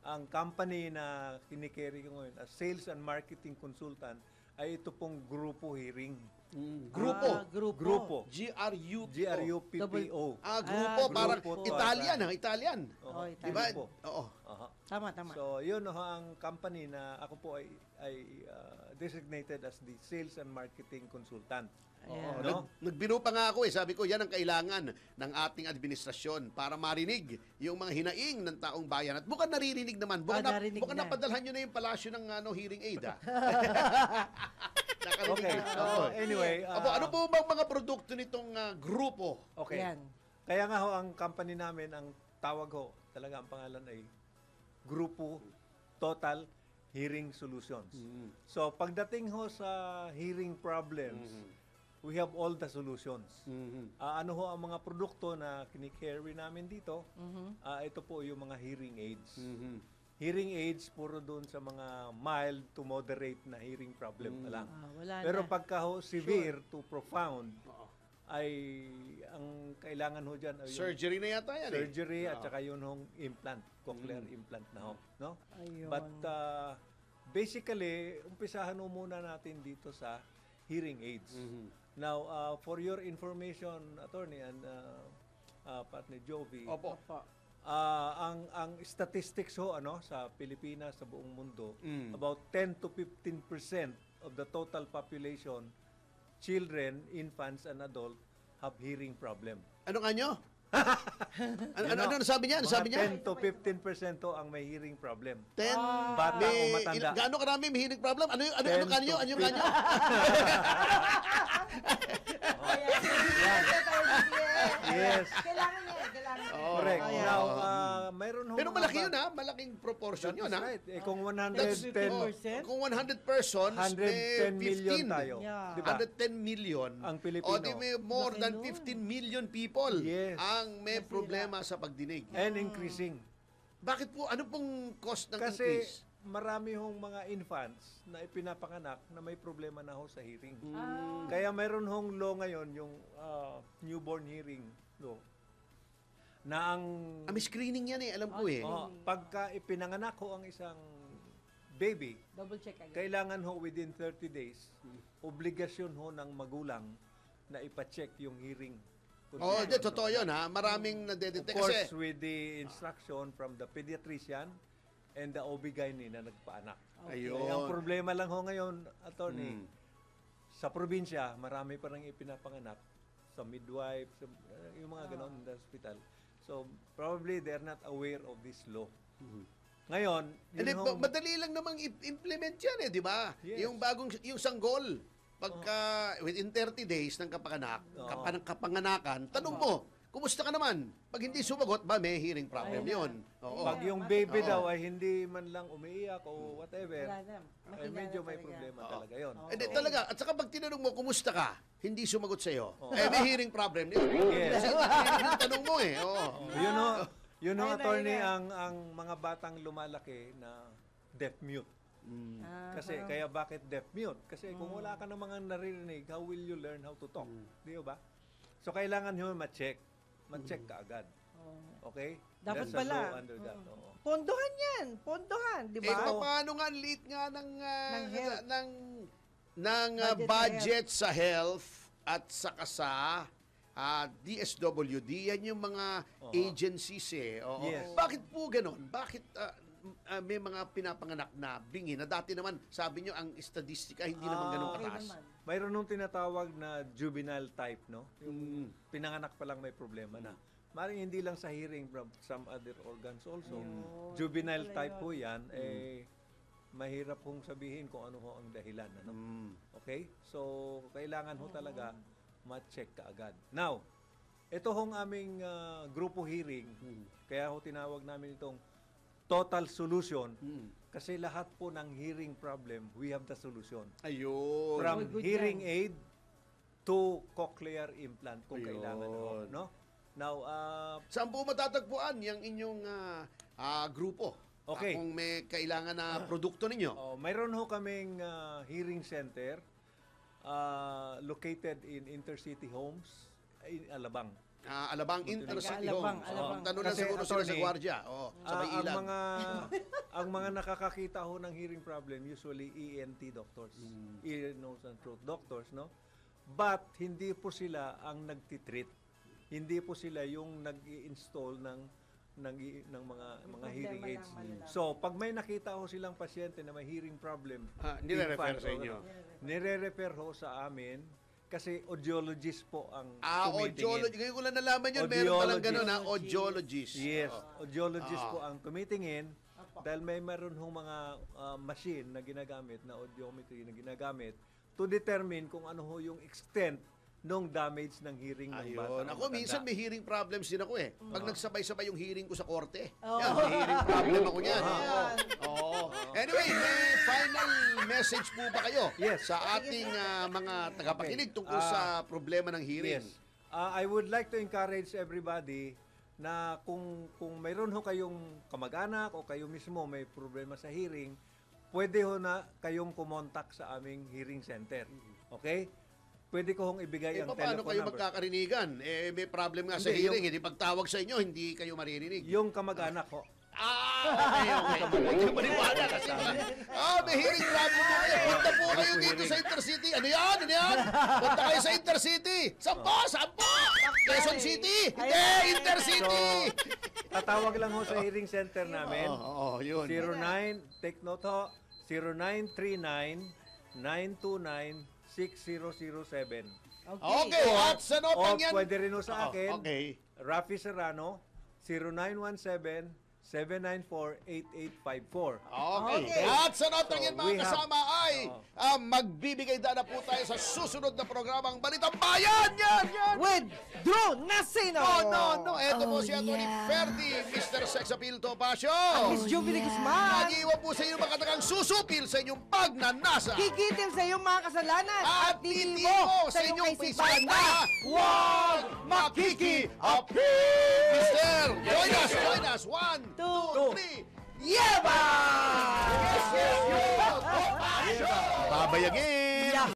ang company na kinikerry ko ngayon as sales and marketing consultant ay ito pong grupo hearing. Grupo. Grupo. GRU. GRUPPO. Grupo. Parang Grupo to. Italian. Italian. Oo, Italian. Diba? grupo. Oo. Aha. Tama. So, yun ho ang company na ako po ay designated as the sales and marketing consultant. Ayan. No? Nagbiro pa nga ako sabi ko, yan ang kailangan ng ating administrasyon para marinig yung mga hinaing ng taong bayan. At mukhang naririnig naman. Narinig Mukhang na. napadalhan nyo na yung palasyo ng hearing aid. Nakarinig Okay. na. So, anyway. Ano po bang mga produkto nitong grupo? Okay. Yan. Kaya nga ho, ang company namin, ang tawag ho, talaga ang pangalan ay Grupo Total Hearing Solutions. So, pagdating ho sa hearing problems, we have all the solutions. Ano ho ang mga produkto na kinikerry namin dito? Ito po yung mga hearing aids. Hearing aids, puro doon sa mga mild to moderate na hearing problem na lang. Wala Pero na. pagka ho severe to profound, ay ang kailangan ho dyan ay yung Surgery na yata yan surgery at saka yun hong implant, cochlear implant na ho. No? Ayun. But basically, umpisahan ho muna natin dito sa hearing aids. Now, for your information, attorney and partner Jovi, Opo. ang statistics ho sa Pilipinas, sa buong mundo, about 10 to 15% of the total population, children, infants, and adult have hearing problem. Ano nga nyo? Ano sabi niya? Ano sabi niya? 10 to 15% ho ang may hearing problem. 10. Bata o matanda. Gaano karami may hearing problem? Ano 10 kanyo? to Ano kanyo? Yes. Kailangan niya. Correct. Now, mayroon ho Pero mga malaki bata- yun Malaking proportion That yun is right. Kung That's 110 Kung 100 persons, 110 may 15. million tayo. Yeah. Di ba? 110 million. Ang Pilipino. O di may more Laki than nun. 15 million people Yes. ang may problema sa pagdinig. And increasing. Bakit po? Ano pong cost ng Kasi increase? marami hong mga infants na ipinapanganak na may problema na ho sa hearing. Hmm. Kaya mayroon hong law ngayon, yung newborn hearing law, na ang May screening yan alam ko pagka ipinanganak ho ang isang baby, Double check agad. kailangan ho within 30 days, obligasyon ho ng magulang na ipacheck yung hearing. Totoo yun Maraming Of nadedetect. course, Kasi, with the instruction from the pediatrician and the OB-GYN na nagpaanak. Ayun. Kaya ang problema lang ho ngayon, attorney, sa probinsya, marami pa rin ipinapanganak sa midwife, yung mga ganon in the hospital. So, probably they're not aware of this law. Ngayon, hindi, madali lang namang implement yan di ba? Yes. Yung sanggol, pagka within 30 days ng kapanganakan, tanong mo, kumusta ka naman? Pag hindi sumagot, may hearing problem yun. Oo. Pag yung baby daw ay hindi man lang umiiyak o whatever, Wala na. ay Mahina medyo na may talaga. problema talaga yun. Hindi, talaga. At saka pag tinanong mo, kumusta ka? Hindi sumagot sa'yo. May hearing problem yun. Yes. Kasi yung tanong mo Oo. Yun ho, Ayun na, attorney, ayun ang mga batang lumalaki na deaf-mute. Kasi, kaya bakit deaf-mute? Kasi kung wala ka ng mga naririnig, how will you learn how to talk? Di ba? So, kailangan nyo ma-check. Ma-check ka agad. Okay? Dapat There's a pala. law under that. Oo. Pondohan yan. Pondohan, di ba? Paano nga ang liit nga ng health. ng budget sa health at saka sa DSWD, yan yung mga agencies Oo. Yes. Bakit po ganon? Bakit may mga pinapanganak na bingi na dati naman, sabi nyo, ang estadistika hindi naman ganun kataas? Mayroon nung tinatawag na juvenile type, no? Yung pinanganak pa lang may problema na. Maring hindi lang sa hearing, from some other organs also. Juvenile type po yan, mahirap hong sabihin kung ano ho ang dahilan. Ano? Okay? So, kailangan ho talaga ma-check ka agad. Now, ito hong aming grupo hearing, kaya ho tinawag namin itong total solution, kasi lahat po ng hearing problem, we have the solution. Ayun. From hearing aid to cochlear implant kung kailangan ho. No? Now, saan po matatagpuan yung inyong grupo? Okay. Kung may kailangan na produkto ninyo. Mayroon ho kaming hearing center located in Intercity Homes in Alabang. Alabang Intercity Alabang, Homes. Alabang. Tanong lang Kasi, siguro sila sa attorney, gwardiya. Sa may ilan. ang mga nakakakita ho ng hearing problem usually ENT doctors, ear, nose and throat doctors, no? But hindi po sila ang nagtitreat. Hindi po sila yung nag-i-install ng mga hearing aids. So, pag may nakita ho silang pasyente na may hearing problem, nire-refer sa inyo. Nire-refer ho sa amin kasi audiologist po ang audiologist. Ngayon ko lang nalaman yun. Meron palang ganun, audiologist. Yes, audiologist po ang tumitingin dahil meron hong mga machine na ginagamit, na audiometry na ginagamit to determine kung ano ho yung extent nung damage ng hearing ng bata. Ako, minsan may hearing problems din ako Pag nagsabay-sabay yung hearing ko sa korte. Yan, may hearing problem ako niyan. Anyway, may final message po ba kayo sa ating mga tagapakinig tungkol sa problema ng hearing? Yes. I would like to encourage everybody na kung mayroon ho kayong kamag-anak o kayo mismo may problema sa hearing, pwede ho na kayong kumontak sa aming hearing center. Okay? Pwede ko hong ibigay ang telephone paano kayo number. magkakakarinigan? May problem nga sa hearing. Hindi pagtawag sa inyo, hindi kayo maririnig. Yung kamag-anak ho. Okay. Hindi ko maniwala kasi may hearing problem po kayo. Punta po kayo dito sa Intercity. Ano yan? Punta kayo sa Intercity. Sampo? Quezon City. Hindi, Intercity. So, tatawag lang ho sa hearing center namin. Yun. 09, take note ho, 0939-929-6007. Okay, at sa notang yan. Pwede rin ho sa akin, Okay. Rafi Serrano, 0917-794-8854. Okay. At sa notang yan, we mga have- kasama ay magbibigay dana po tayo sa susunod na programang Balitang Bayan. Yan. With Drew Nasino. No. Ito po si Atty. Ferdy, Mr. Sex Appeal Topacio. Miss Jubilee Guzman. Mag-iwan po sa inyo makatagang susupil sa inyong pagnanasa. Kikitil sa iyong mga kasalanan. At hindi mo sa inyong kaisipan na huwag makiki-appeal. Mister, join us. 1, 2, 3. Yeba! Yes! Babayagin!